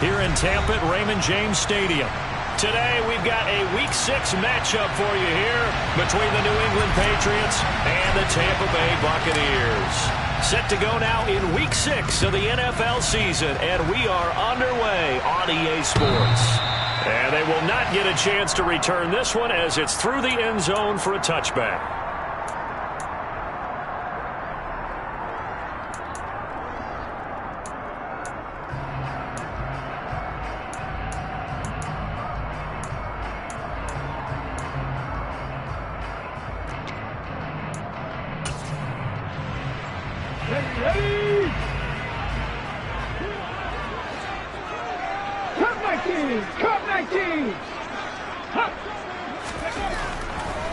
here in Tampa at Raymond James Stadium. Today, we've got a Week 6 matchup for you here between the New England Patriots and the Tampa Bay Buccaneers. Set to go now in Week 6 of the NFL season, and we are underway on EA Sports. And they will not get a chance to return this one as it's through the end zone for a touchback.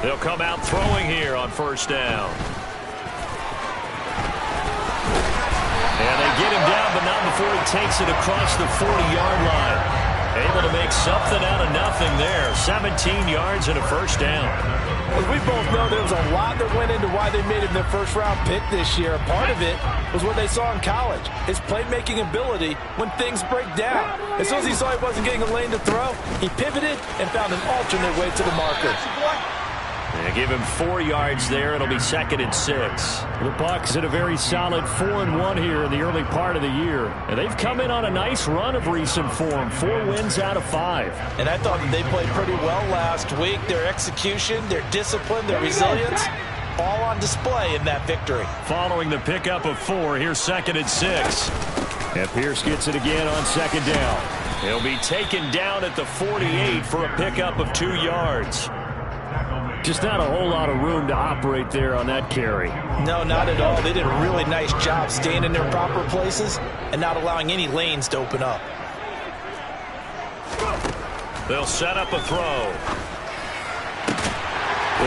They'll come out throwing here on first down. And they get him down, but not before he takes it across the 40-yard line. Able to make something out of nothing there. 17 yards and a first down. As we both know, there was a lot that went into why they made him their first-round pick this year. Part of it was what they saw in college, his playmaking ability when things break down. As soon as he saw he wasn't getting a lane to throw, he pivoted and found an alternate way to the marker. They give him 4 yards there. It'll be 2nd and 6. The Bucs had a very solid 4-1 here in the early part of the year. And they've come in on a nice run of recent form. 4 wins out of 5. And I thought that they played pretty well last week. Their execution, their discipline, their resilience, all on display in that victory. Following the pickup of 4, here's 2nd and 6. And Pierce gets it again on 2nd down. He'll be taken down at the 48 for a pickup of 2 yards. Just not a whole lot of room to operate there on that carry. No, not at all. They did a really nice job staying in their proper places and not allowing any lanes to open up. They'll set up a throw.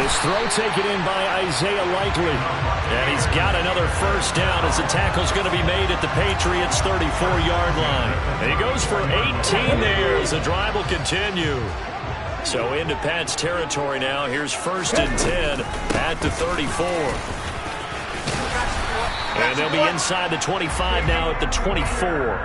This throw taken in by Isaiah Likely. And he's got another first down as the tackle's going to be made at the Patriots' 34-yard line. And he goes for 18 there as the drive will continue. So into Pat's territory now. Here's 1st and 10 at the 34. And they'll be inside the 25 now at the 24.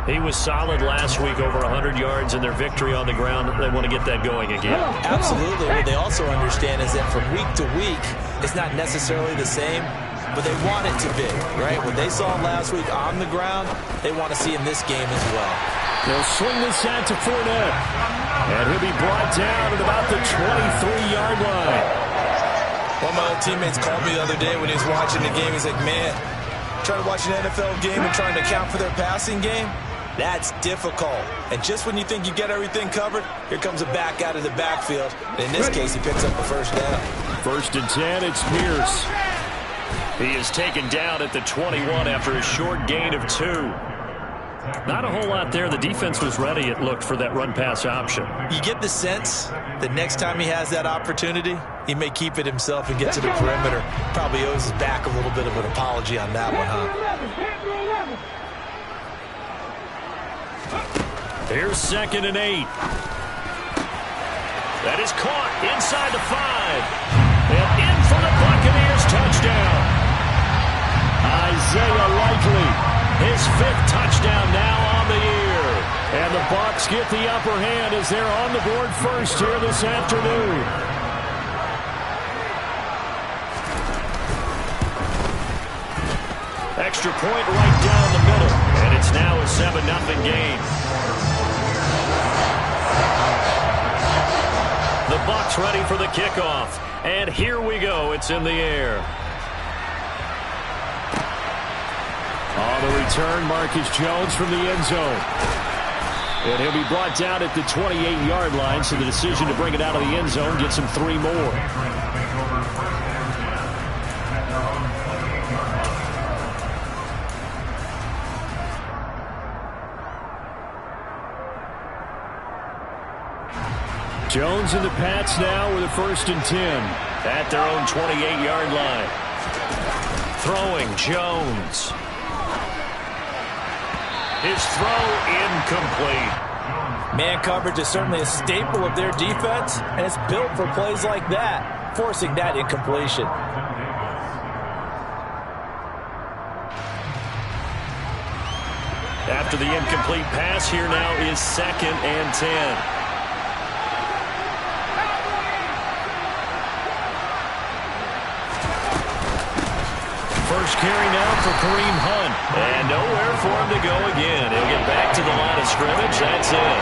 He was solid last week, over 100 yards in their victory on the ground. They want to get that going again. Absolutely. What they also understand is that from week to week, it's not necessarily the same, but they want it to be, right? What they saw last week on the ground, they want to see in this game as well. They'll swing this out to Fournette. And he'll be brought down at about the 23-yard line. One of my old teammates called me the other day when he was watching the game. He's like, man, trying to watch an NFL game and trying to account for their passing game, that's difficult. And just when you think you get everything covered, here comes a back out of the backfield. And in this case, he picks up the first down. 1st and 10, it's Pierce. He is taken down at the 21 after a short gain of 2. Not a whole lot there. The defense was ready, it looked, for that run-pass option. You get the sense that next time he has that opportunity, he may keep it himself and get to the perimeter. Probably owes his back a little bit of an apology on that one, huh? Here's 2nd and 8. That is caught inside the 5. And in for the Buccaneers, touchdown. Isaiah Likely. His 5th touchdown now on the year. And the Bucs get the upper hand as they're on the board first here this afternoon. Extra point right down the middle. And it's now a 7-0 game. The Bucs ready for the kickoff. And here we go. It's in the air. On the return, Marcus Jones from the end zone. And he'll be brought down at the 28-yard line, so the decision to bring it out of the end zone gets him 3 more. Jones and the Pats now with a 1st and 10 at their own 28-yard line. Throwing Jones. His throw incomplete. Man coverage is certainly a staple of their defense, and it's built for plays like that, forcing that incompletion. After the incomplete pass, here now is 2nd and 10. First carry now for Kareem Hunt. And nowhere for him to go again. He'll get back to the line of scrimmage. That's it.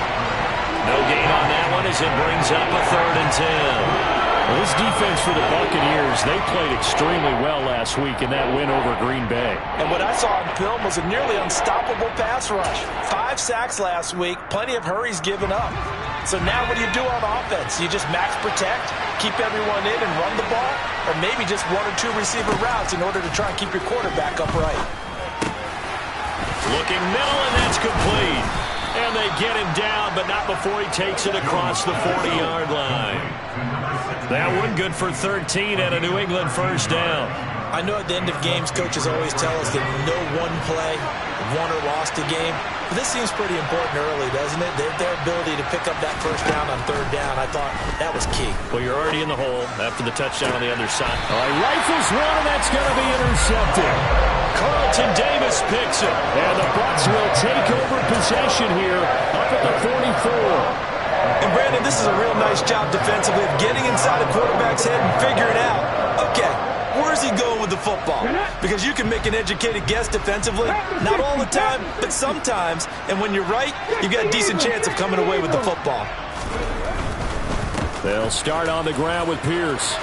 No gain on that one as it brings up a 3rd and 10. Well, this defense for the Buccaneers, they played extremely well last week in that win over Green Bay. And what I saw on film was a nearly unstoppable pass rush. 5 sacks last week, plenty of hurries given up. So now what do you do on offense? You just max protect, keep everyone in and run the ball, or maybe just 1 or 2 receiver routes in order to try and keep your quarterback upright. Looking middle, and that's complete. And they get him down, but not before he takes it across the 40-yard line. That one good for 13 and a New England first down. I know at the end of games, coaches always tell us that no one play won or lost a game. But this seems pretty important early, doesn't it? Their ability to pick up that first down on 3rd down, I thought that was key. Well, you're already in the hole after the touchdown on the other side. All right, rifles one, and that's going to be intercepted. Carlton Davis picks it, and the Bucs will take over possession here up at the 44. And, Brandon, this is a real nice job defensively of getting inside a quarterback's head and figuring out, okay, where's he going with the football? Because you can make an educated guess defensively. Not all the time, but sometimes. And when you're right, you've got a decent chance of coming away with the football. They'll start on the ground with Pierce.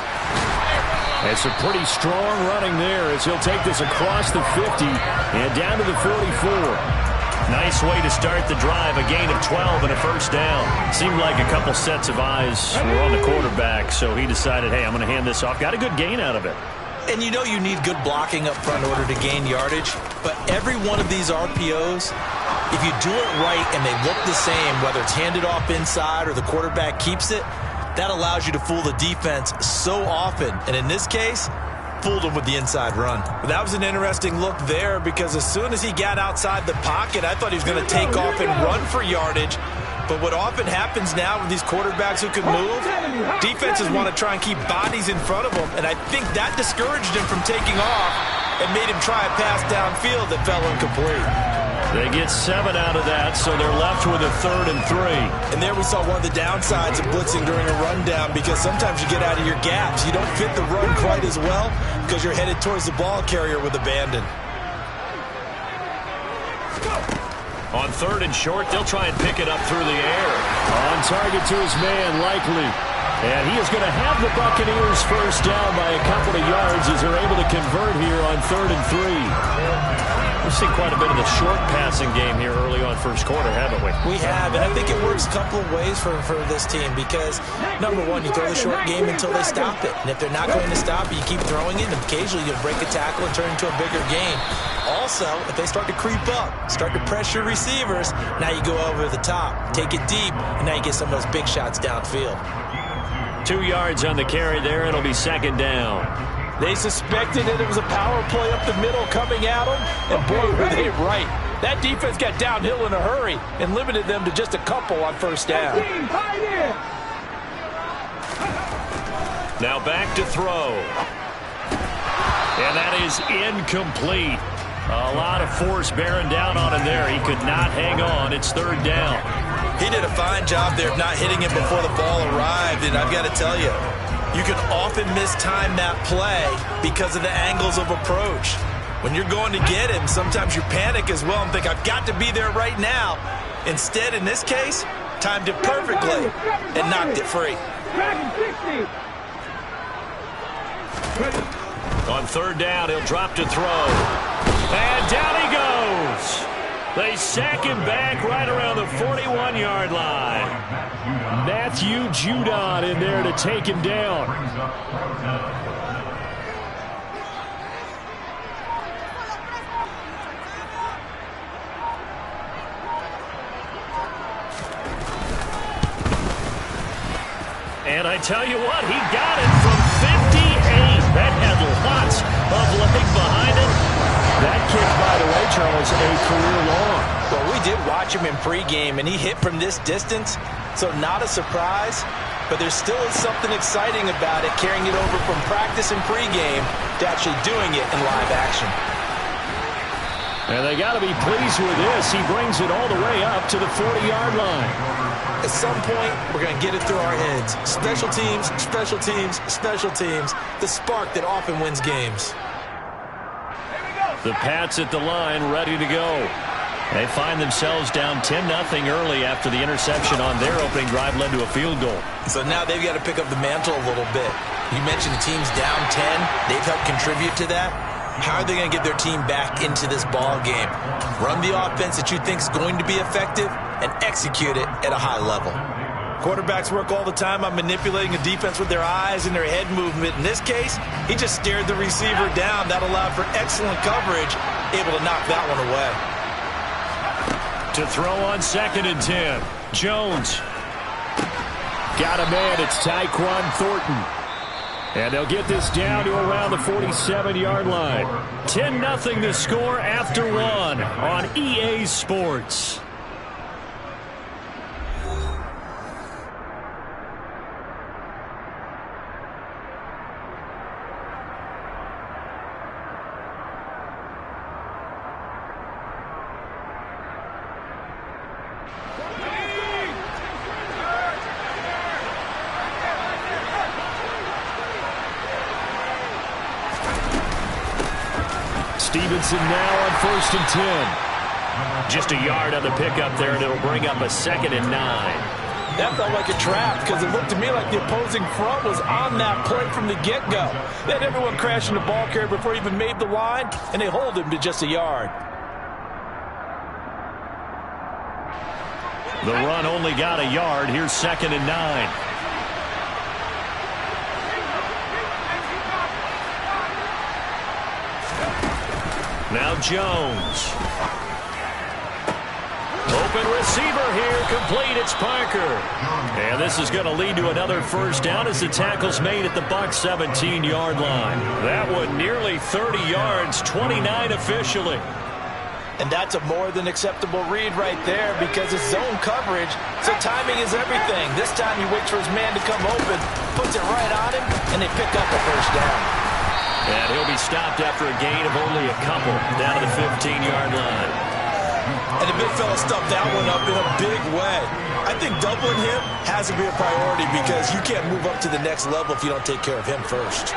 It's a pretty strong running there as he'll take this across the 50 and down to the 44. Nice way to start the drive, a gain of 12 and a first down. Seemed like a couple sets of eyes were on the quarterback, so he decided, hey, I'm going to hand this off. Got a good gain out of it. And you know you need good blocking up front in order to gain yardage, but every one of these RPOs, if you do it right and they look the same, whether it's handed off inside or the quarterback keeps it, that allows you to fool the defense so often. And in this case, fooled him with the inside run. That was an interesting look there because as soon as he got outside the pocket, I thought he was going to take off and run for yardage. But what often happens now with these quarterbacks who can move, defenses want to try and keep bodies in front of them, and I think that discouraged him from taking off and made him try a pass downfield that fell incomplete. They get 7 out of that, so they're left with a 3rd and 3. And there we saw one of the downsides of blitzing during a rundown because sometimes you get out of your gaps. You don't fit the run quite as well because you're headed towards the ball carrier with abandon. On 3rd and short, they'll try and pick it up through the air. On target to his man, Likely. And he is going to have the Buccaneers first down by a couple of yards as they're able to convert here on 3rd and 3. We've seen quite a bit of the short passing game here early on first quarter, haven't we? We have, and I think it works a couple of ways for this team because, number one, you throw the short game until they stop it. And if they're not going to stop it, you keep throwing it, and occasionally you'll break a tackle and turn into a bigger game. Also, if they start to creep up, start to pressure receivers, now you go over the top, take it deep, and now you get some of those big shots downfield. 2 yards on the carry there. It'll be 2nd down. They suspected that it was a power play up the middle coming at them, and boy, were they right. That defense got downhill in a hurry and limited them to just a couple on first down. Now back to throw. And that is incomplete. A lot of force bearing down on him there. He could not hang on. It's 3rd down. He did a fine job there of not hitting him before the ball arrived, and I've got to tell you, you can often mistime that play because of the angles of approach. When you're going to get him, sometimes you panic as well and think, I've got to be there right now. Instead, in this case, timed it perfectly and knocked it free. On 3rd down, he'll drop to throw. And down he goes. They sack him back right around the 41-yard line. Matthew Judon in there to take him down. And I tell you what, he got it from 58. That had lots of leg behind it. That kick, by the way, Charles, a career long. Well, we did watch him in pregame, and he hit from this distance, so not a surprise. But there still is something exciting about it, carrying it over from practice and pregame to actually doing it in live action. And they got to be pleased with this. He brings it all the way up to the 40-yard line. At some point, we're going to get it through our heads. Special teams, special teams, special teams. The spark that often wins games. The Pats at the line, ready to go. They find themselves down 10-0 early after the interception on their opening drive led to a field goal. So now they've got to pick up the mantle a little bit. You mentioned the team's down 10. They've helped contribute to that. How are they going to get their team back into this ball game? Run the offense that you think is going to be effective and execute it at a high level. Quarterbacks work all the time on manipulating a defense with their eyes and their head movement. In this case, he just stared the receiver down. That allowed for excellent coverage, able to knock that one away. To throw on 2nd and 10. Jones. Got a man. It's Tyquan Thornton. And they'll get this down to around the 47-yard line. 10-0 the score after one on EA Sports. Stevenson now on 1st and 10. Just a yard on the pickup there, and it'll bring up a 2nd and 9. That felt like a trap because it looked to me like the opposing front was on that play from the get-go. They had everyone crashing the ball carrier before he even made the line, and they hold him to just a yard. The run only got a yard. Here's 2nd and 9. Now Jones. Open receiver here. Complete. It's Parker. And this is going to lead to another first down as the tackle's made at the Bucs 17-yard line. That one nearly 30 yards, 29 officially. And that's a more than acceptable read right there because it's zone coverage, so timing is everything. This time he waits for his man to come open, puts it right on him, and they pick up a first down. And he'll be stopped after a gain of only a couple down to the 15-yard line. And the big fella stuffed that one up in a big way. I think doubling him has to be a priority because you can't move up to the next level if you don't take care of him first.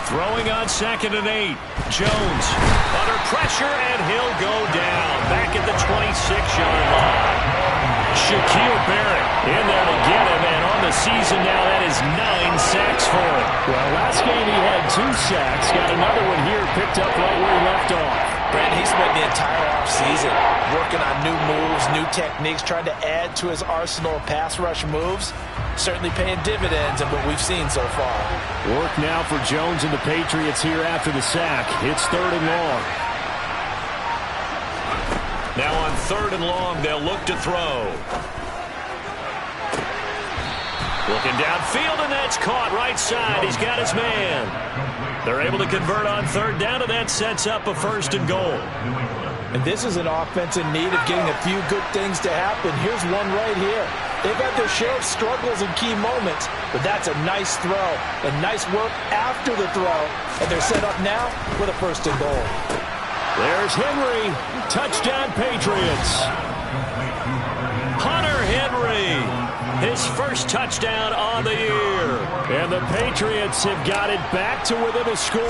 Throwing on 2nd and 8. Jones under pressure, and he'll go down back at the 26-yard line. Shaquille Barrett in there to get him, and on the season now, that is 9 sacks for him. Well, last game he had 2 sacks. Got another one here picked up right where he left off. Brad, he spent the entire offseason working on new moves, new techniques, trying to add to his arsenal of pass rush moves. Certainly paying dividends in what we've seen so far. Work now for Jones and the Patriots here after the sack. It's 3rd and long. Now on 3rd and long, they'll look to throw. Looking downfield, and that's caught right side. He's got his man. They're able to convert on 3rd down, and that sets up a 1st and goal. And this is an offense in need of getting a few good things to happen. Here's one right here. They've had their share of struggles in key moments, but that's a nice throw and nice work after the throw. And they're set up now with a 1st and goal. There's Henry. Touchdown, Patriots. Hunter Henry. His first touchdown on the year. And the Patriots have got it back to within a score.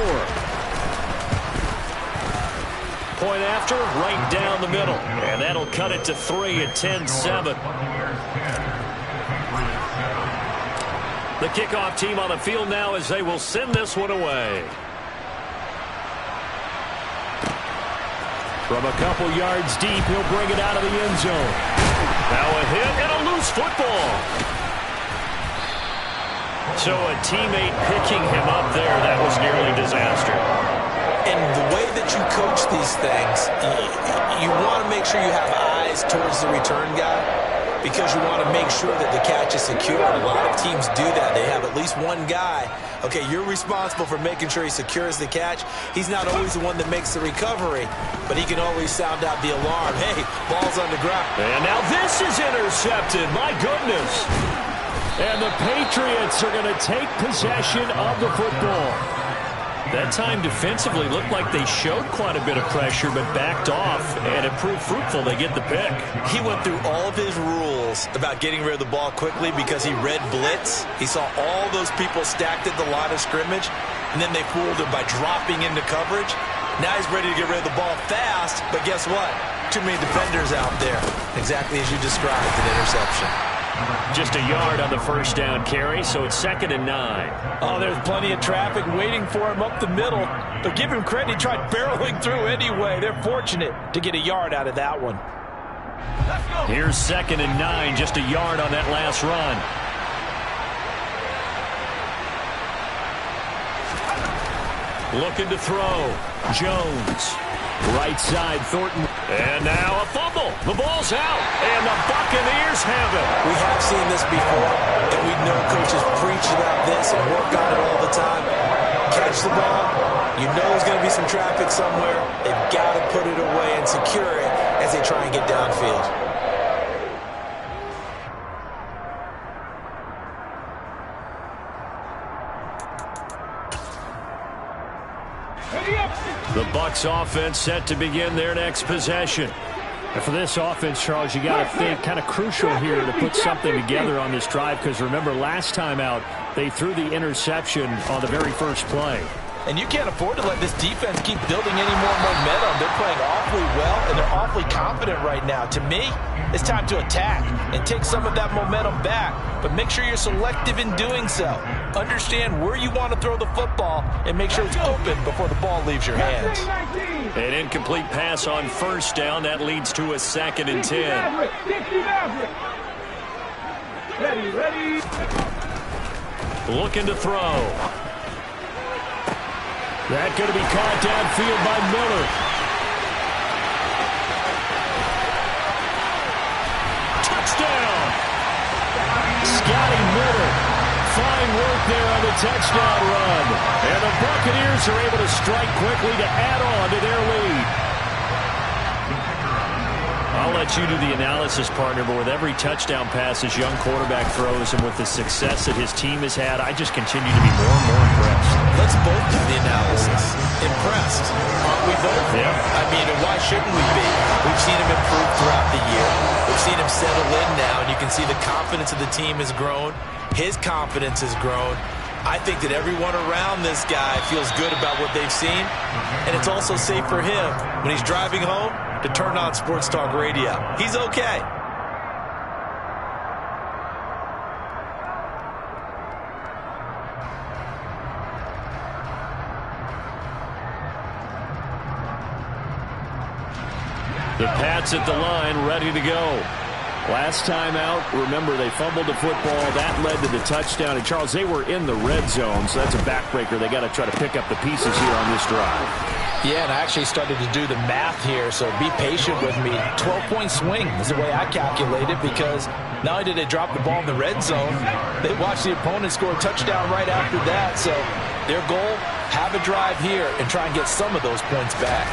Point after, right down the middle. And that'll cut it to 3 at 10-7. The kickoff team on the field now as they will send this one away. From a couple yards deep, he'll bring it out of the end zone. Now a hit and a loose football. So a teammate picking him up there, that was nearly disaster. And the way that you coach these things, you want to make sure you have eyes towards the return guy because you want to make sure that the catch is secure. A lot of teams do that. They have at least one guy. Okay, you're responsible for making sure he secures the catch. He's not always the one that makes the recovery, but he can always sound out the alarm. Hey, ball's on the ground. And now this is intercepted. My goodness. And the Patriots are going to take possession of the football. That time defensively looked like they showed quite a bit of pressure but backed off, and it proved fruitful. They get the pick. He went through all of his rules about getting rid of the ball quickly because he read blitz. He saw all those people stacked at the line of scrimmage, and then they fooled him by dropping into coverage. Now he's ready to get rid of the ball fast, but guess what? Too many defenders out there. Exactly as you described, an interception. Just a yard on the first down carry, so it's 2nd and 9. Oh, there's plenty of traffic waiting for him up the middle. But give him credit, he tried barreling through anyway. They're fortunate to get a yard out of that one. Here's 2nd and 9, just a yard on that last run. Looking to throw. Jones. Right side, Thornton. And now a fumble. The ball's out. And the Buccaneers have it. We have seen this before, and we know coaches preach about this and work on it all the time. Catch the ball. You know there's going to be some traffic somewhere. They've got to put it away and secure it as they try and get downfield. The Bucs offense set to begin their next possession. And for this offense, Charles, you got to think kind of crucial here to put something together on this drive, because remember last time out they threw the interception on the very first play. And you can't afford to let this defense keep building any more momentum. They're playing awfully well, and they're awfully confident right now. To me, it's time to attack and take some of that momentum back. But make sure you're selective in doing so. Understand where you want to throw the football and make sure it's open before the ball leaves your hands. An incomplete pass on first down. That leads to a 2nd and 10. Looking to throw. That's going to be caught downfield by Miller. Touchdown! Scotty Miller. Fine work there on the touchdown run. And the Buccaneers are able to strike quickly to add on to their lead. I'll let you do the analysis, partner, but with every touchdown pass his young quarterback throws and with the success that his team has had, I just continue to be more and more impressed. Let's both do the analysis. Impressed, aren't we both? Yeah. I mean, and why shouldn't we be? We've seen him improve throughout the year. We've seen him settle in now, and you can see the confidence of the team has grown. His confidence has grown. I think that everyone around this guy feels good about what they've seen, and it's also safe for him when he's driving home to turn on Sports Talk Radio. He's okay. The Pats at the line, ready to go. Last time out, remember, they fumbled the football. That led to the touchdown. And, Charles, they were in the red zone, so that's a backbreaker. They got to try to pick up the pieces here on this drive. Yeah, and I actually started to do the math here, so be patient with me. 12-point swing is the way I calculate it, because not only did they drop the ball in the red zone, they watched the opponent score a touchdown right after that. So their goal, have a drive here and try and get some of those points back.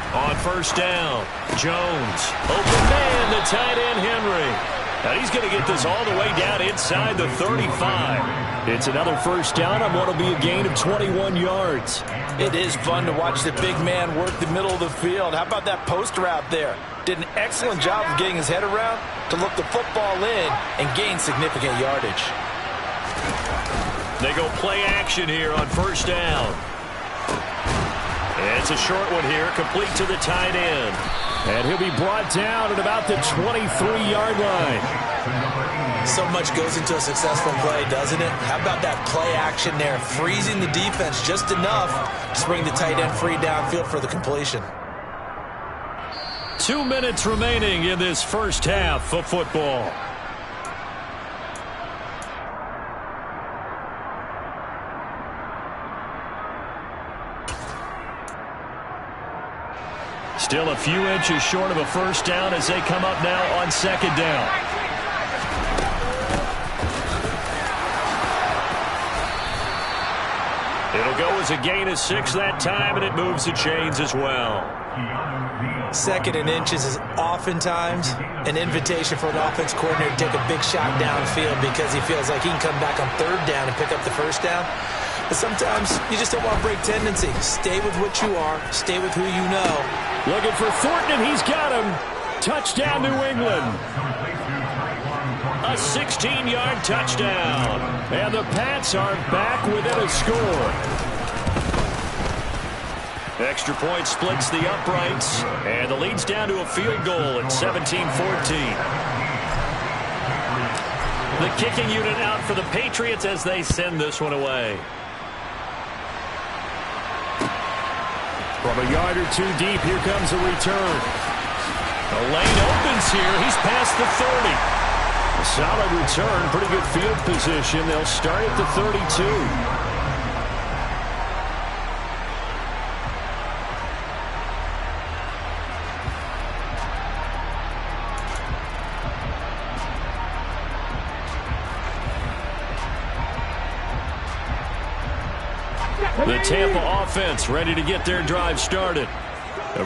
On first down, Jones. Open man, the tight end, Henry. Now he's going to get this all the way down inside the 35. It's another first down on what will be a gain of 21 yards. It is fun to watch the big man work the middle of the field. How about that post route there? Did an excellent job of getting his head around to look the football in and gain significant yardage. They go play action here on first down. It's a short one here, complete to the tight end. And he'll be brought down at about the 23-yard line. So much goes into a successful play, doesn't it? How about that play action there, freezing the defense just enough to bring the tight end free downfield for the completion. 2 minutes remaining in this first half of football. Still a few inches short of a first down as they come up now on second down. It'll go as a gain of 6 that time, and it moves the chains as well. 2nd and inches is oftentimes an invitation for an offense coordinator to take a big shot downfield because he feels like he can come back on 3rd down and pick up the 1st down. But sometimes you just don't want to break tendency. Stay with what you are. Stay with who you know. Looking for Thornton, and he's got him. Touchdown, New England. A 16-yard touchdown. And the Pats are back within a score. Extra point splits the uprights, and the lead's down to a field goal at 17-14. The kicking unit out for the Patriots as they send this one away. From a yard or 2 deep, here comes a return. The lane opens here. He's past the 30. A solid return, pretty good field position. They'll start at the 32. The Tampa offense ready to get their drive started.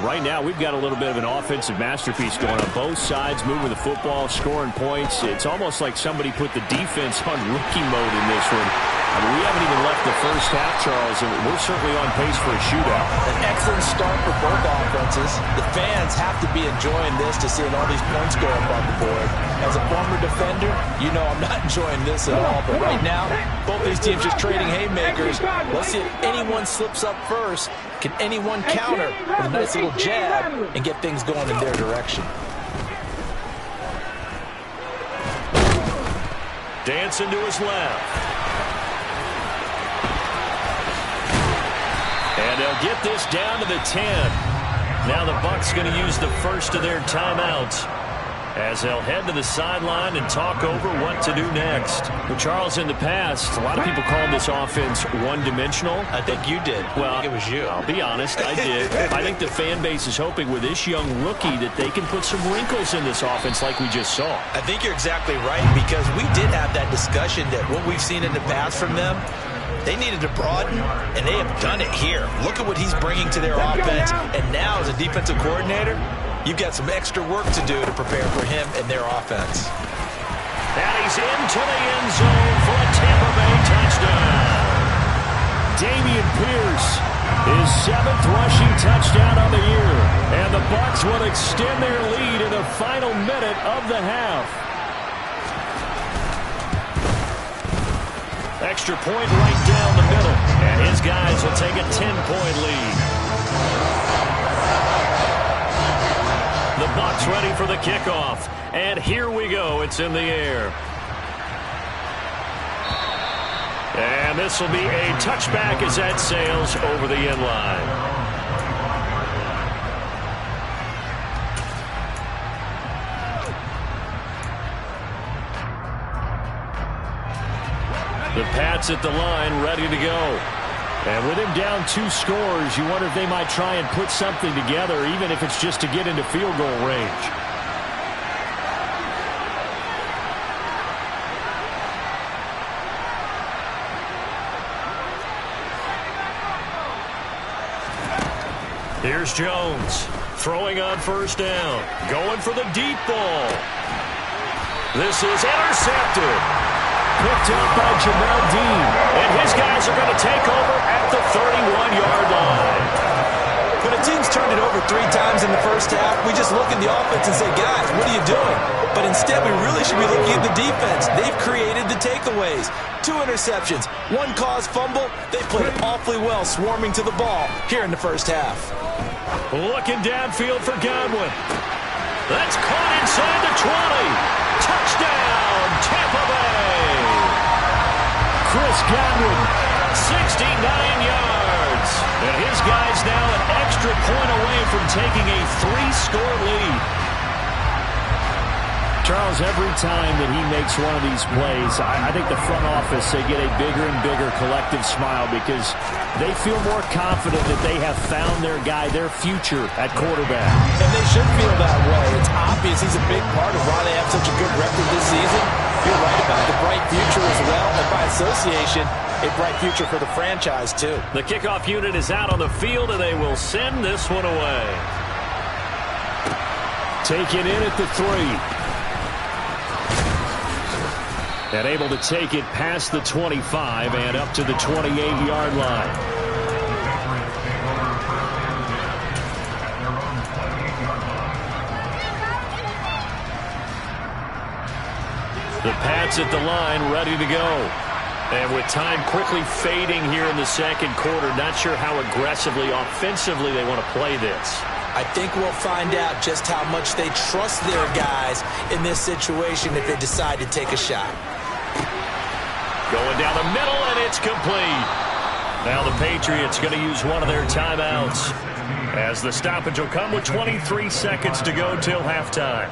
Right now, we've got a little bit of an offensive masterpiece going on both sides, moving the football, scoring points. It's almost like somebody put the defense on rookie mode in this one. I mean, we haven't even left the first half, Charles, and we're certainly on pace for a shootout. An excellent start for both offenses. The fans have to be enjoying this to seeing all these points go up on the board. As a former defender, you know I'm not enjoying this at all. But right now, both these teams just trading haymakers. Let's see if anyone slips up first. Can anyone counter with a nice little jab and get things going in their direction? Dancing to his left. And they'll get this down to the 10. Now the Bucs going to use the first of their timeouts as they'll head to the sideline and talk over what to do next. Well, Charles, in the past, a lot of people called this offense one-dimensional. I think you did. Well, I think it was you. I'll be honest, I did. I think the fan base is hoping with this young rookie that they can put some wrinkles in this offense like we just saw. I think you're exactly right because we did have that discussion that what we've seen in the past from them, they needed to broaden, and they have done it here. Look at what he's bringing to their offense, and now as a defensive coordinator, you've got some extra work to do to prepare for him and their offense. And he's into the end zone for a Tampa Bay touchdown. Dameon Pierce, his 7th rushing touchdown on the year. And the Bucs will extend their lead in the final minute of the half. Extra point right down the middle. And his guys will take a 10-point lead. The Bucs ready for the kickoff. And here we go. It's in the air. And this will be a touchback as that sails over the end line. The Pats at the line, ready to go. And with him down 2 scores, you wonder if they might try and put something together, even if it's just to get into field goal range. Here's Jones, throwing on first down, going for the deep ball. This is intercepted. Picked up by Jamel Dean. And his guys are going to take over at the 31-yard line. When a team's turned it over 3 times in the first half, we just look at the offense and say, guys, what are you doing? But instead, we really should be looking at the defense. They've created the takeaways. 2 interceptions, 1 caused fumble. They played awfully well swarming to the ball here in the first half. Looking downfield for Godwin. That's caught inside the 20. Touchdown, Tampa Bay. Chris Godwin, 69 yards. And his guys now an extra point away from taking a 3-score lead. Charles, every time that he makes one of these plays, I think the front office, they get a bigger and bigger collective smile because they feel more confident that they have found their guy, their future at quarterback. And they should feel that way. It's obvious he's a big part of why they have such a good record this season. You're right about the bright future as well, and by association, a bright future for the franchise, too. The kickoff unit is out on the field, and they will send this one away. Take it in at the 3. And able to take it past the 25 and up to the 28-yard line. The Pats at the line, ready to go. And with time quickly fading here in the second quarter, not sure how aggressively, offensively they want to play this. I think we'll find out just how much they trust their guys in this situation if they decide to take a shot. Going down the middle, and it's complete. Now the Patriots going to use one of their timeouts, as the stoppage will come with 23 seconds to go till halftime.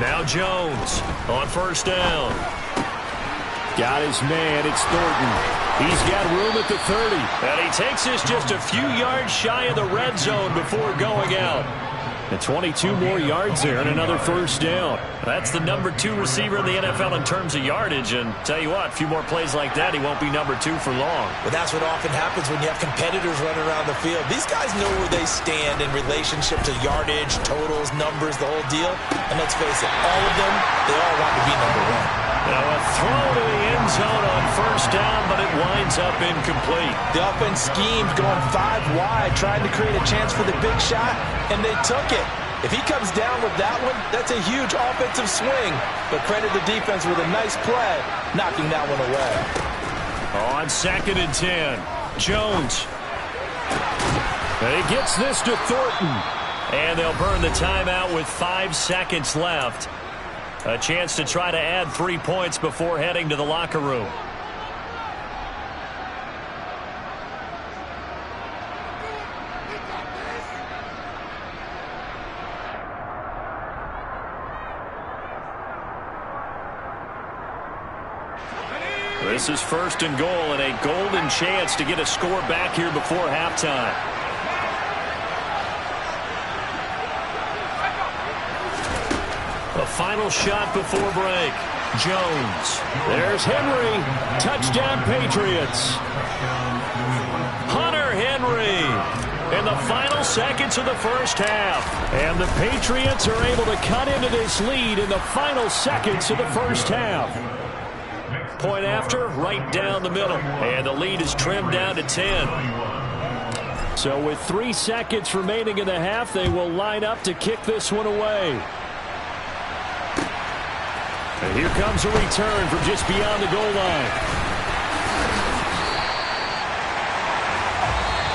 Now Jones on first down. Got his man. It's Thornton. He's got room at the 30. And he takes this just a few yards shy of the red zone before going out. And 22 more yards there and another first down. That's the number 2 receiver in the NFL in terms of yardage. And tell you what, a few more plays like that, he won't be number 2 for long. Well, that's what often happens when you have competitors running around the field. These guys know where they stand in relationship to yardage, totals, numbers, the whole deal. And let's face it, all of them, they all want to be number 1. Now a throw to the end zone on first down, but it winds up incomplete. The offense schemed going 5 wide, trying to create a chance for the big shot, and they took it. If he comes down with that one, that's a huge offensive swing. But credit the defense with a nice play, knocking that one away. On 2nd and 10, Jones. And he gets this to Thornton. And they'll burn the timeout with 5 seconds left. A chance to try to add 3 points before heading to the locker room. This is 1st and goal and a golden chance to get a score back here before halftime. A final shot before break. Jones. There's Henry. Touchdown Patriots. Hunter Henry in the final seconds of the first half. And the Patriots are able to cut into this lead in the final seconds of the first half. Point after, right down the middle. And the lead is trimmed down to 10. So with 3 seconds remaining in the half, they will line up to kick this one away. And here comes a return from just beyond the goal line.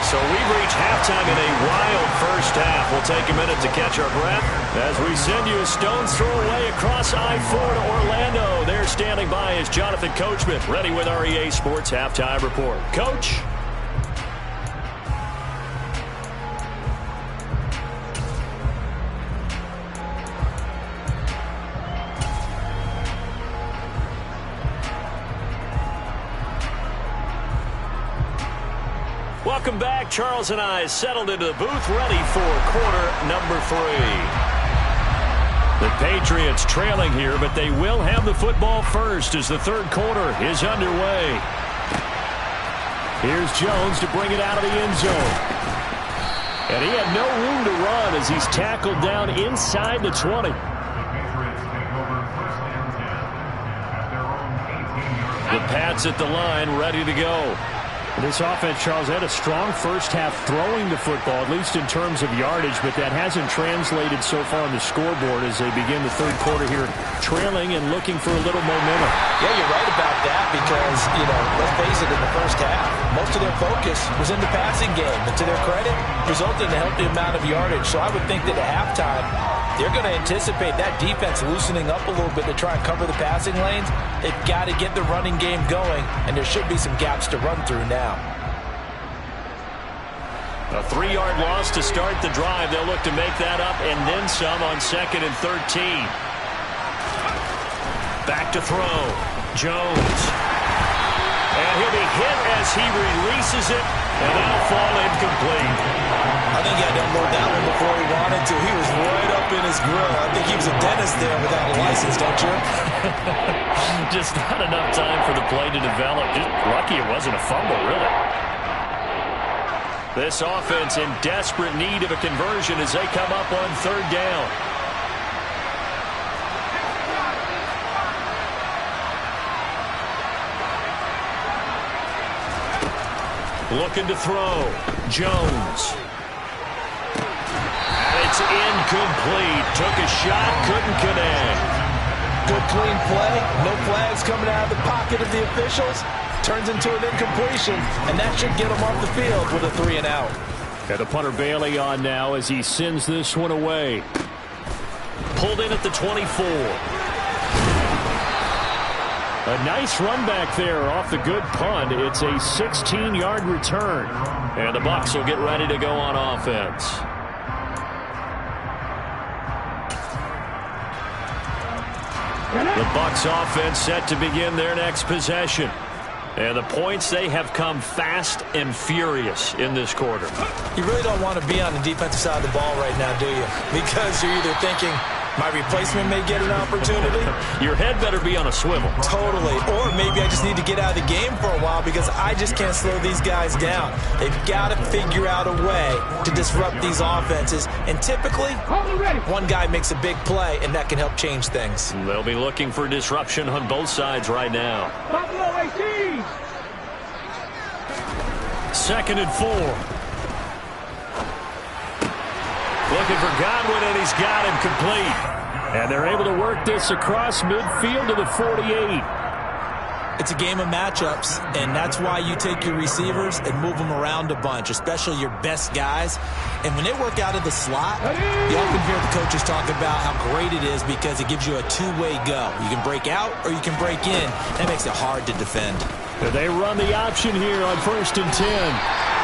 So we've reached halftime in a wild first half. We'll take a minute to catch our breath as we send you a stone's throw away across I-4 to Orlando. There standing by is Jonathan Coachman, ready with our EA Sports Halftime Report. Coach? Welcome back. Charles and I settled into the booth, ready for quarter number 3. The Patriots trailing here, but they will have the football first as the third quarter is underway. Here's Jones to bring it out of the end zone. And he had no room to run as he's tackled down inside the 20. The Pats at the line, ready to go. This offense, Charles, had a strong first half throwing the football, at least in terms of yardage, but that hasn't translated so far on the scoreboard as they begin the third quarter here, trailing and looking for a little momentum. Yeah, you're right about that because, let's face it, in the first half, most of their focus was in the passing game. And to their credit, resulted in a healthy amount of yardage. So I would think that at halftime, they're going to anticipate that defense loosening up a little bit to try and cover the passing lanes. They've got to get the running game going, and there should be some gaps to run through now. A 3-yard loss to start the drive. They'll look to make that up and then some on 2nd and 13. Back to throw. Jones. And he'll be hit as he releases it, and that'll fall incomplete. I think he had to unload that one before he wanted to. He was right up in his grill. I think he was a dentist there without a license, don't you? Just not enough time for the play to develop. Just lucky it wasn't a fumble, really. This offense in desperate need of a conversion as they come up on third down. Looking to throw. Jones. And it's incomplete. Took a shot, couldn't connect. Good clean play. No flags coming out of the pocket of the officials. Turns into an incompletion, and that should get him off the field with a 3-and-out. And the punter Bailey on now as he sends this one away. Pulled in at the 24. A nice run back there off the good punt. It's a 16-yard return. And the Bucs will get ready to go on offense. The Bucs offense set to begin their next possession. And the points, they have come fast and furious in this quarter. You really don't want to be on the defensive side of the ball right now, do you? Because you're either thinking, my replacement may get an opportunity. Your head better be on a swivel. Totally. Or maybe I just need to get out of the game for a while because I just can't slow these guys down. They've got to figure out a way to disrupt these offenses. And typically, one guy makes a big play, and that can help change things. They'll be looking for disruption on both sides right now. 2nd and 4. Looking for Godwin, and he's got him complete. And they're able to work this across midfield to the 48. It's a game of matchups, and that's why you take your receivers and move them around a bunch, especially your best guys. And when they work out of the slot, you often hear the coaches talk about how great it is because it gives you a two-way go. You can break out or you can break in. That makes it hard to defend. They run the option here on 1st and 10.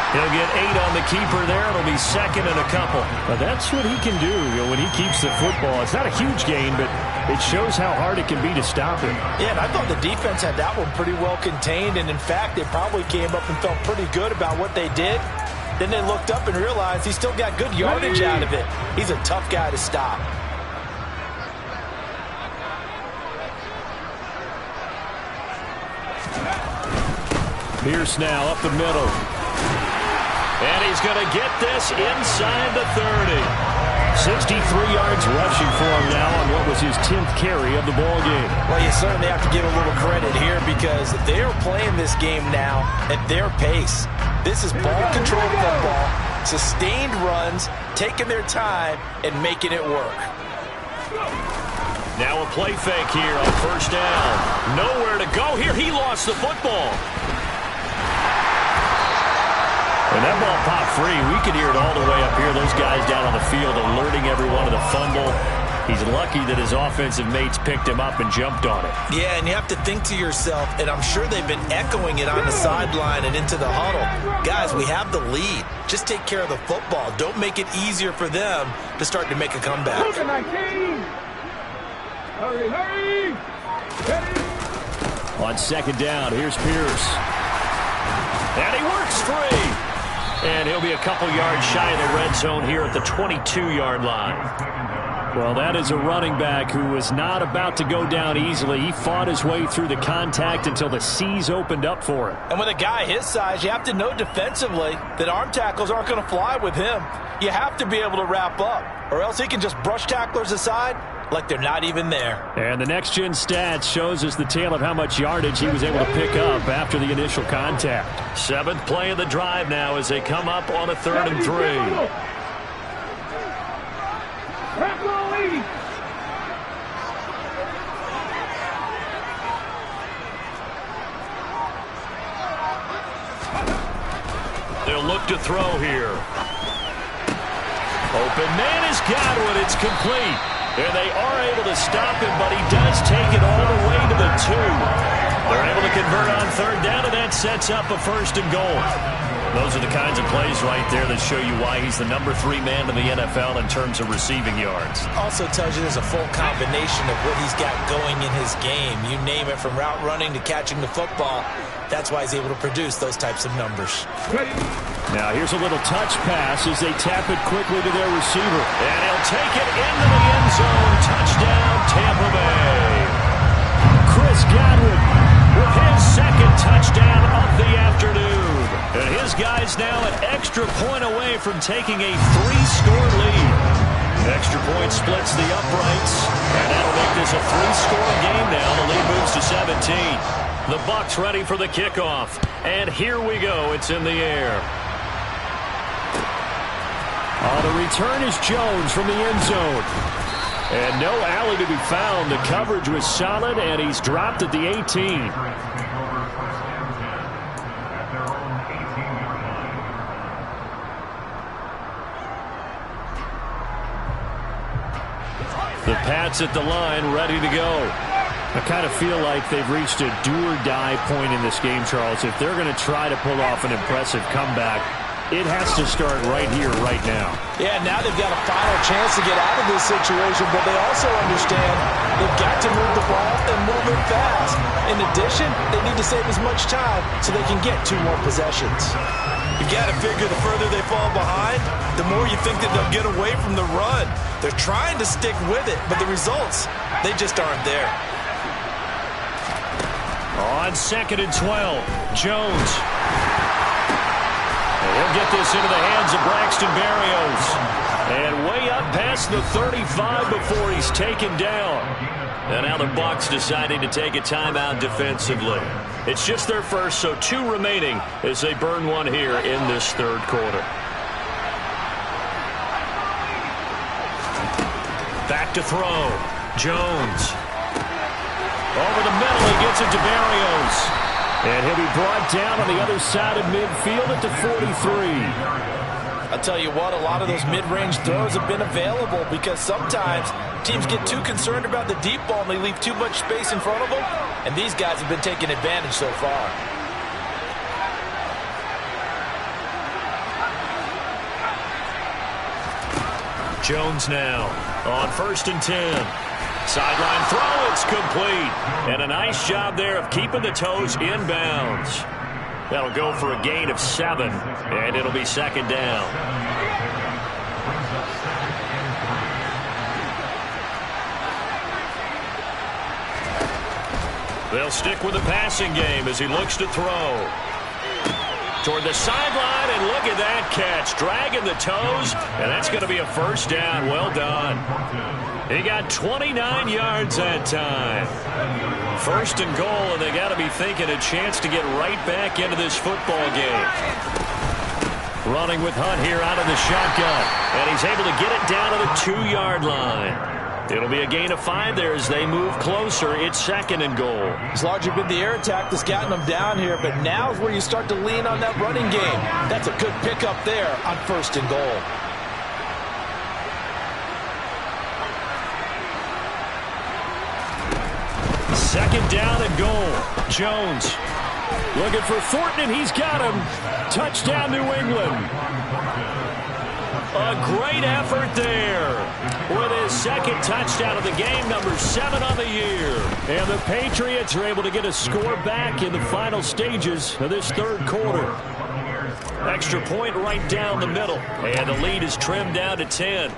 He'll get 8 on the keeper there. It'll be 2nd and a couple. But that's what he can do, when he keeps the football. It's not a huge gain, but it shows how hard it can be to stop him. Yeah, and I thought the defense had that one pretty well contained. And, in fact, they probably came up and felt pretty good about what they did. Then they looked up and realized he still got good yardage out of it. He's a tough guy to stop. Pierce now up the middle. And he's going to get this inside the 30. 63 yards rushing for him now on what was his 10th carry of the ball game. Well, you certainly have to give a little credit here because they're playing this game now at their pace. This is ball control football, sustained runs, taking their time, and making it work. Now a play fake here on 1st down. Nowhere to go here. He lost the football. And that ball popped free. We could hear it all the way up here. Those guys down on the field alerting everyone of the fumble. He's lucky that his offensive mates picked him up and jumped on it. Yeah, and you have to think to yourself, and I'm sure they've been echoing it on the sideline and into the huddle. Guys, we have the lead. Just take care of the football. Don't make it easier for them to start to make a comeback. Hurry. On 2nd down, here's Pierce. And he works free. And he'll be a couple yards shy of the red zone here at the 22-yard line. Well, that is a running back who was not about to go down easily. He fought his way through the contact until the C's opened up for him. And with a guy his size, you have to know defensively that arm tackles aren't going to fly with him. You have to be able to wrap up, or else he can just brush tacklers aside like they're not even there. And the next-gen stats shows us the tale of how much yardage he was able to pick up after the initial contact. 7th play of the drive now as they come up on a 3rd and 3. They'll look to throw here. Open man is Godwin. It's complete. And they are able to stop him, but he does take it all the way to the 2. They're able to convert on third down, and that sets up a first and goal. Those are the kinds of plays right there that show you why he's the number 3 man in the NFL in terms of receiving yards. Also tells you there's a full combination of what he's got going in his game. You name it, from route running to catching the football. That's why he's able to produce those types of numbers. Now here's a little touch pass as they tap it quickly to their receiver. And he'll take it into the end zone. Touchdown, Tampa Bay. Chris Godwin with his second touchdown of the afternoon. And his guy's now an extra point away from taking a 3-score lead. Extra point splits the uprights, and that'll make this a 3-score game now. The lead moves to 17. The Bucs ready for the kickoff. And here we go. It's in the air. The return is Jones from the end zone. And no alley to be found. The coverage was solid, and he's dropped at the 18. The Pats at the line, ready to go. I kind of feel like they've reached a do-or-die point in this game, Charles. If they're going to try to pull off an impressive comeback, it has to start right here, right now. Yeah, now they've got a final chance to get out of this situation, but they also understand they've got to move the ball and move it fast. In addition, they need to save as much time so they can get 2 more possessions. You got to figure the further they fall behind, the more you think that they'll get away from the run. They're trying to stick with it, but the results, they just aren't there. On 2nd and 12, Jones. And he'll get this into the hands of Braxton Berrios. And way up past the 35 before he's taken down. And now the Bucs deciding to take a timeout defensively. It's just their first, so 2 remaining as they burn one here in this third quarter. Back to throw. Jones. Over the middle, he gets it to Berrios. And he'll be brought down on the other side of midfield at the 43. I'll tell you what, a lot of those mid-range throws have been available because sometimes teams get too concerned about the deep ball and they leave too much space in front of them. And these guys have been taking advantage so far. Jones now on 1st and 10. Sideline throw, it's complete. And a nice job there of keeping the toes inbounds. That'll go for a gain of 7, and it'll be 2nd down. They'll stick with the passing game as he looks to throw. Toward the sideline, and look at that catch. Dragging the toes, and that's going to be a 1st down. Well done. He got 29 yards that time. 1st and goal, and they got to be thinking a chance to get right back into this football game. Running with Hunt here out of the shotgun, and he's able to get it down to the 2-yard line. It'll be a gain of 5 there as they move closer. It's 2nd and goal. It's largely been the air attack that's gotten them down here, but now is where you start to lean on that running game. That's a good pickup there on 1st and goal. Second down and goal. Jones looking for Thornton, and he's got him. Touchdown, New England. A great effort there with his 2nd touchdown of the game, number 7 on the year. And the Patriots are able to get a score back in the final stages of this third quarter. Extra point right down the middle, and the lead is trimmed down to 10.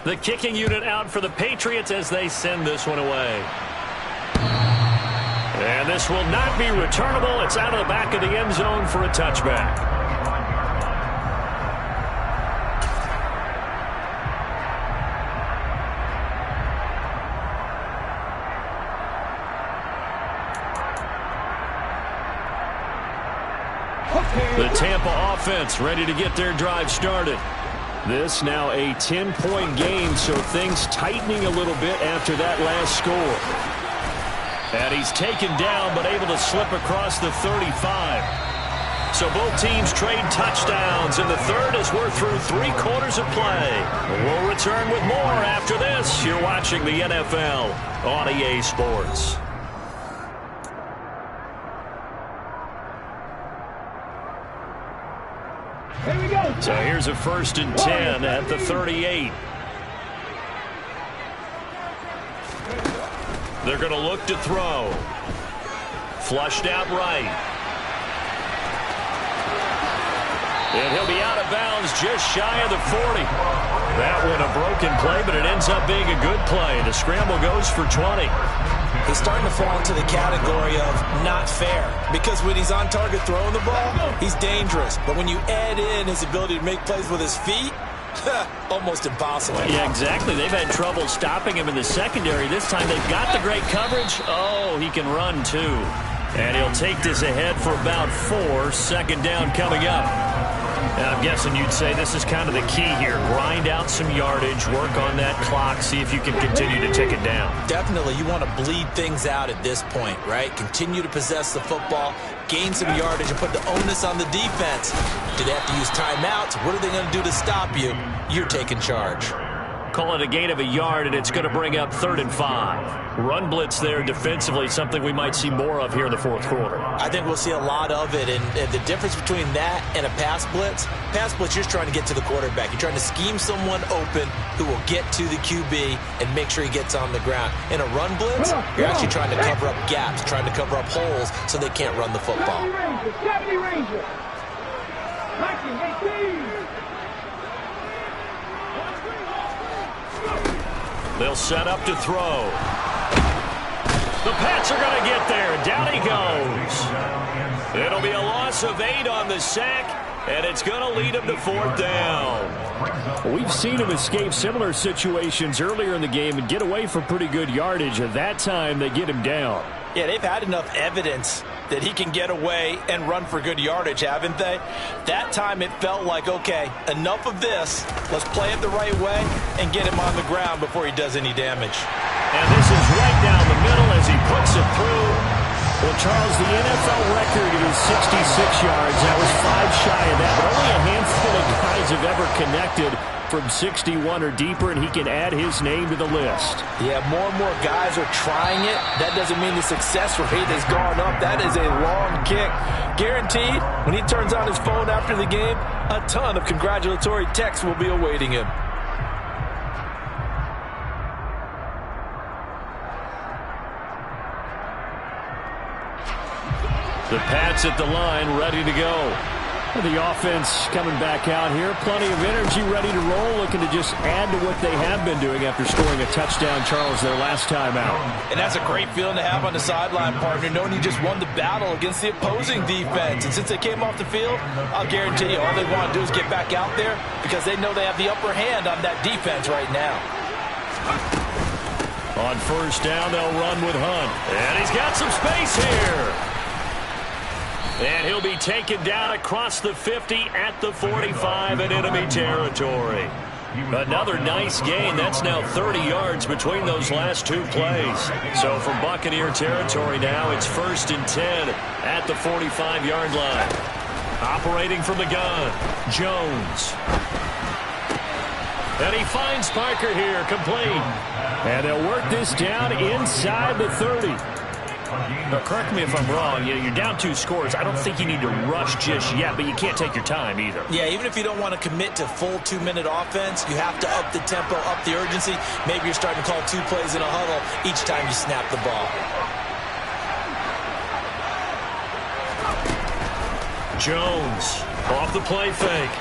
The kicking unit out for the Patriots as they send this one away. And this will not be returnable. It's out of the back of the end zone for a touchback. The Tampa offense ready to get their drive started. This now a 10-point game, so things tightening a little bit after that last score. And he's taken down, but able to slip across the 35. So both teams trade touchdowns, and the third as we're through 3 quarters of play. We'll return with more after this. You're watching the NFL on EA Sports. So here's a 1st and 10 at the 38. They're going to look to throw. Flushed out right. And he'll be out of bounds just shy of the 40. That one a broken play, but it ends up being a good play. The scramble goes for 20. He's starting to fall into the category of not fair, because when he's on target throwing the ball, he's dangerous. But when you add in his ability to make plays with his feet, almost impossible. Yeah, exactly. They've had trouble stopping him in the secondary. This time they've got the great coverage. Oh, he can run too. And he'll take this ahead for about 4. 2nd down coming up. And I'm guessing you'd say this is kind of the key here. Grind out some yardage, work on that clock, see if you can continue to tick it down. Definitely, you want to bleed things out at this point, right? Continue to possess the football, gain some yardage, and put the onus on the defense. Do they have to use timeouts? What are they going to do to stop you? You're taking charge. Call it a gain of a yard, and it's going to bring up 3rd and 5. Run blitz there defensively, something we might see more of here in the 4th quarter. I think we'll see a lot of it, and the difference between that and a pass blitz, you're just trying to get to the quarterback. You're trying to scheme someone open who will get to the QB and make sure he gets on the ground. In a run blitz, you're actually trying to cover up gaps, trying to cover up holes so they can't run the football. They'll set up to throw. The Pats are going to get there. Down he goes. It'll be a loss of 8 on the sack, and it's going to lead him to 4th down. We've seen him escape similar situations earlier in the game and get away from pretty good yardage. At that time, they get him down. Yeah, they've had enough evidence that he can get away and run for good yardage, haven't they? That time it felt like, okay, enough of this. Let's play it the right way and get him on the ground before he does any damage. And this is right down the middle as he puts it through. Well, Charles, the NFL record is 66 yards. That was 5 shy of that, but only a handful of guys have ever connected from 61 or deeper, and he can add his name to the list. Yeah, more and more guys are trying it. That doesn't mean the success rate has gone up. That is a long kick. Guaranteed, when he turns on his phone after the game, a ton of congratulatory texts will be awaiting him. The Pats at the line, ready to go. The offense coming back out here. Plenty of energy, ready to roll, looking to just add to what they have been doing after scoring a touchdown, Charles, their last time out. And that's a great feeling to have on the sideline, partner, knowing you just won the battle against the opposing defense. And since they came off the field, I'll guarantee you all they want to do is get back out there because they know they have the upper hand on that defense right now. On 1st down, they'll run with Hunt. And he's got some space here. And he'll be taken down across the 50 at the 45 in enemy territory. Another nice gain. That's now 30 yards between those last 2 plays. So from Buccaneer territory now, it's 1st and 10 at the 45-yard line. Operating from the gun, Jones. And he finds Parker here, complete. And they'll work this down inside the 30. Now, correct me if I'm wrong. You're down 2 scores. I don't think you need to rush just yet, but you can't take your time either. Yeah, even if you don't want to commit to full 2-minute offense, you have to up the tempo, up the urgency. Maybe you're starting to call 2 plays in a huddle each time you snap the ball. Jones off the play fake.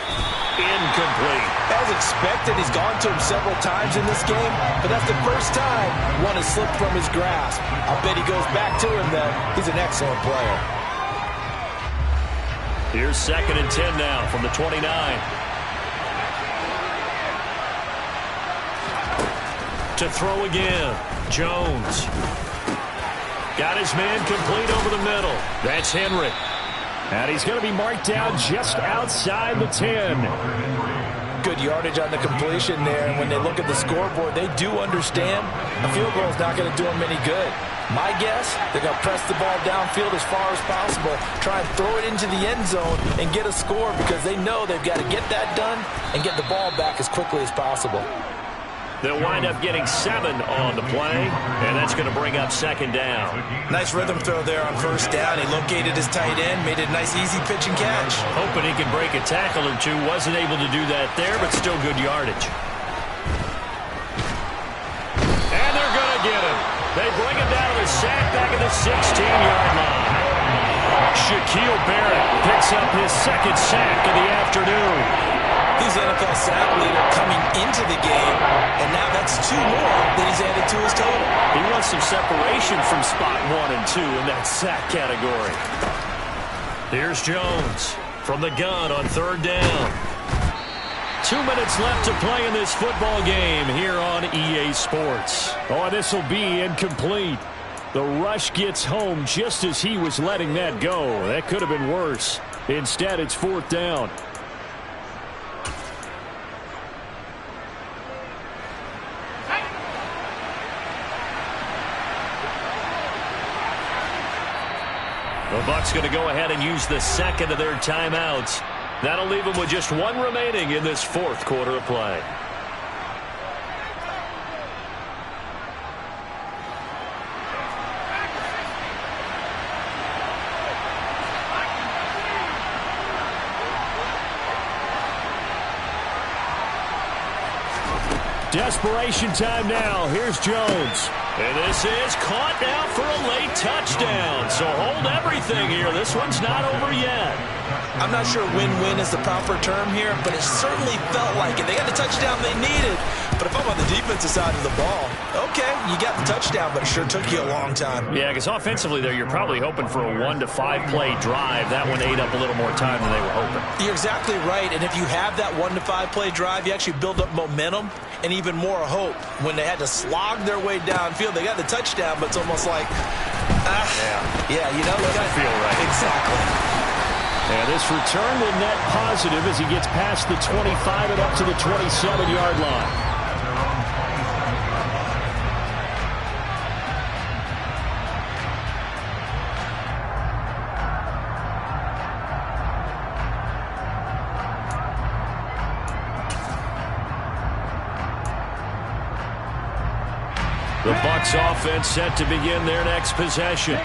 Incomplete. As expected, he's gone to him several times in this game, but that's the first time one has slipped from his grasp. I'll bet he goes back to him, though. He's an excellent player. Here's 2nd and 10 now from the 29. To throw again, Jones. Got his man complete over the middle. That's Henry. And he's going to be marked down just outside the 10. Good yardage on the completion there, and when they look at the scoreboard, they do understand a field goal is not going to do them any good. My guess, they're going to press the ball downfield as far as possible, try and throw it into the end zone and get a score because they know they've got to get that done and get the ball back as quickly as possible. They'll wind up getting 7 on the play, and that's going to bring up 2nd down. Nice rhythm throw there on 1st down. He located his tight end, made it a nice, easy pitch and catch. Hoping he can break a tackle or two. Wasn't able to do that there, but still good yardage. And they're going to get him. They bring him down to the sack back at the 16-yard line. Shaquille Barrett picks up his 2nd sack of the afternoon. He's the NFL sack leader coming into the game, and now that's 2 more that he's added to his total. He wants some separation from spot 1 and 2 in that sack category. Here's Jones from the gun on 3rd down. 2 minutes left to play in this football game here on EA Sports. Oh, this will be incomplete. The rush gets home just as he was letting that go. That could have been worse. Instead, it's 4th down. The Bucs going to go ahead and use the 2nd of their timeouts. That'll leave them with just 1 remaining in this 4th quarter of play. Desperation time now. Here's Jones. And this is caught now for a late touchdown. So hold everything here. This one's not over yet. I'm not sure win-win is the proper term here, but it certainly felt like it. They got the touchdown they needed. But if I'm on the defensive side of the ball, okay, you got the touchdown, but it sure took you a long time. Yeah, because offensively there, you're probably hoping for a 1 to 5 play drive. That one ate up a little more time than they were hoping. You're exactly right. And if you have that 1 to 5 play drive, you actually build up momentum and even more hope. When they had to slog their way downfield, they got the touchdown, but it's almost like, yeah, you know, doesn't feel right. Exactly. And this return will net positive as he gets past the 25 and up to the 27-yard line. The Bucs offense set to begin their next possession.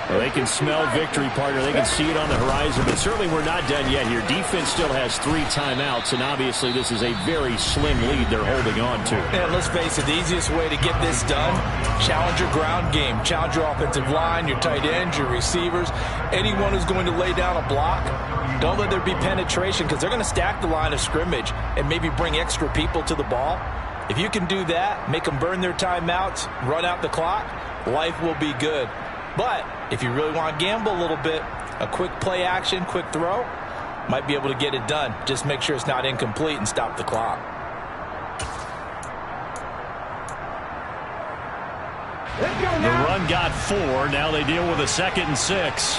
Well, they can smell victory, partner. They can see it on the horizon, but certainly we're not done yet here. Defense still has 3 timeouts, and obviously this is a very slim lead they're holding on to. And let's face it, the easiest way to get this done, challenge your ground game. Challenge your offensive line, your tight ends, your receivers, anyone who's going to lay down a block. Don't let there be penetration because they're going to stack the line of scrimmage and maybe bring extra people to the ball. If you can do that, make them burn their timeouts, run out the clock, life will be good. But if you really want to gamble a little bit, a quick play action, quick throw, might be able to get it done. Just make sure it's not incomplete and stop the clock. The run got 4. Now they deal with a 2nd and 6.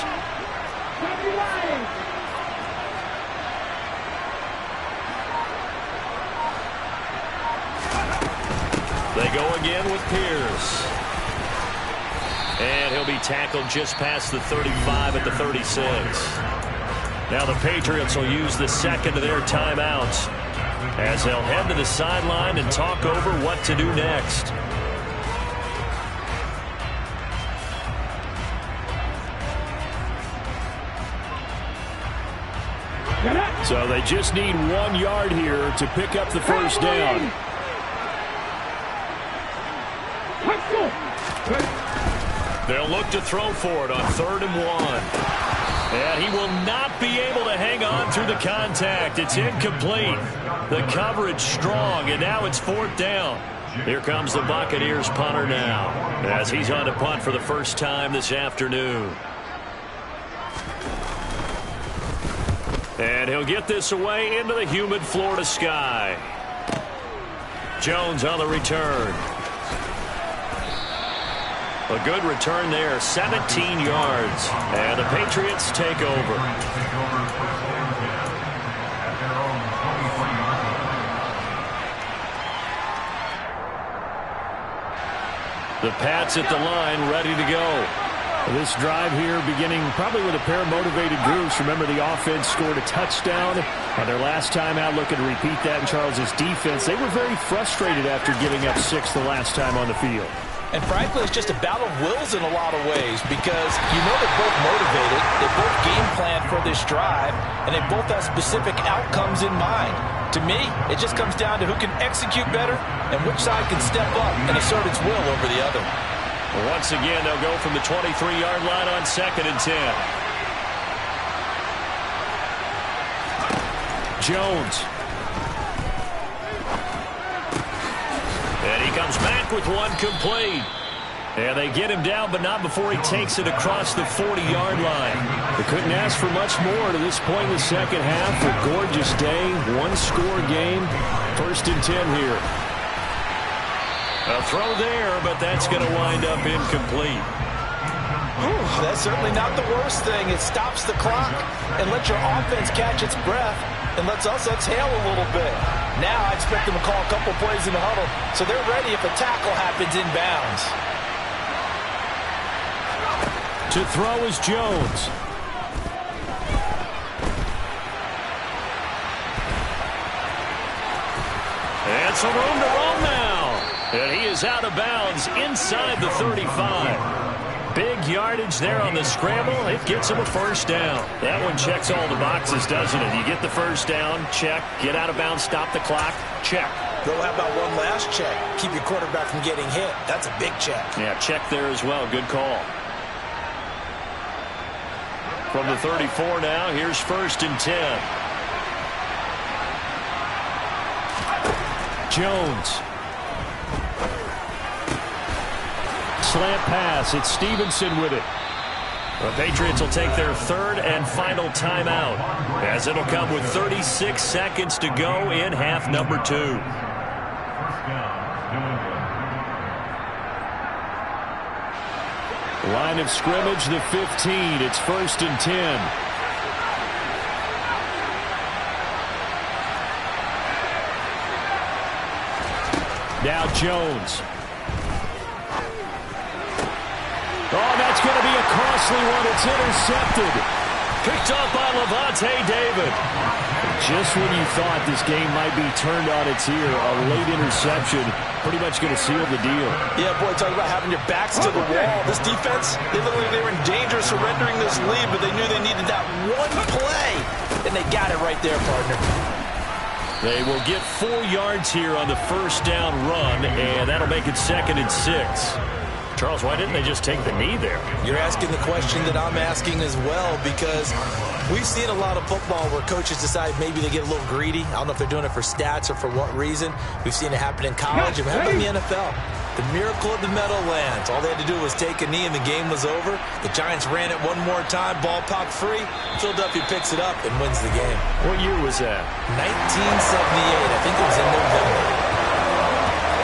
They go again with Pierce. And he'll be tackled just past the 35 at the 36. Now the Patriots will use the 2nd of their timeouts as they'll head to the sideline and talk over what to do next. So they just need 1 yard here to pick up the first down. They'll look to throw for it on 3rd and 1. And he will not be able to hang on through the contact. It's incomplete. The coverage strong, and now it's 4th down. Here comes the Buccaneers punter now as he's on to punt for the first time this afternoon. And he'll get this away into the humid Florida sky. Jones on the return. A good return there, 17 yards. And the Patriots take over. The Pats at the line, ready to go. This drive here beginning probably with a pair of motivated groups. Remember, the offense scored a touchdown on their last time out, looking to repeat that. In Charles's defense, they were very frustrated after giving up 6 the last time on the field. And frankly, it's just a battle of wills in a lot of ways because you know they're both motivated, they both game plan for this drive, and they both have specific outcomes in mind. To me, it just comes down to who can execute better and which side can step up and assert its will over the other. Once again, they'll go from the 23-yard line on 2nd and 10. Jones. And he comes back with one complete. And they get him down, but not before he takes it across the 40-yard line. They couldn't ask for much more to this point in the second half. A gorgeous day, one-score game. 1st and 10 here. A throw there, but that's going to wind up incomplete. That's certainly not the worst thing. It stops the clock and lets your offense catch its breath and lets us exhale a little bit. Now I expect them to call a couple plays in the huddle so they're ready if a tackle happens inbounds. To throw is Jones. And some room to roam now. And he is out of bounds inside the 35. Big yardage there on the scramble. It gets him a 1st down. That one checks all the boxes, doesn't it? You get the 1st down, check. Get out of bounds, stop the clock, check. Though, how about one last check? Keep your quarterback from getting hit. That's a big check. Yeah, check there as well. Good call. From the 34 now, here's 1st and 10. Jones. Slant pass. It's Stevenson with it. The Patriots will take their 3rd and final timeout, as it'll come with 36 seconds to go in half number 2. Line of scrimmage, the 15. It's 1st and 10. Now Jones. Oh, that's going to be a costly one. It's intercepted. Picked up by Levante David. Just when you thought this game might be turned on its ear, a late interception pretty much going to seal the deal. Yeah, boy, talk about having your backs to the wall. This defense, they looked like they were in danger of surrendering this lead, but they knew they needed that one play, and they got it right there, partner. They will get 4 yards here on the 1st down run, and that'll make it 2nd and 6. Charles, why didn't they just take the knee there? You're asking the question that I'm asking as well, because we've seen a lot of football where coaches decide maybe they get a little greedy. I don't know if they're doing it for stats or for what reason. We've seen it happen in college and happen in the NFL. The miracle of the Meadowlands. All they had to do was take a knee and the game was over. The Giants ran it one more time. Ball popped free. Philadelphia picks it up and wins the game. What year was that? 1978. I think it was in November.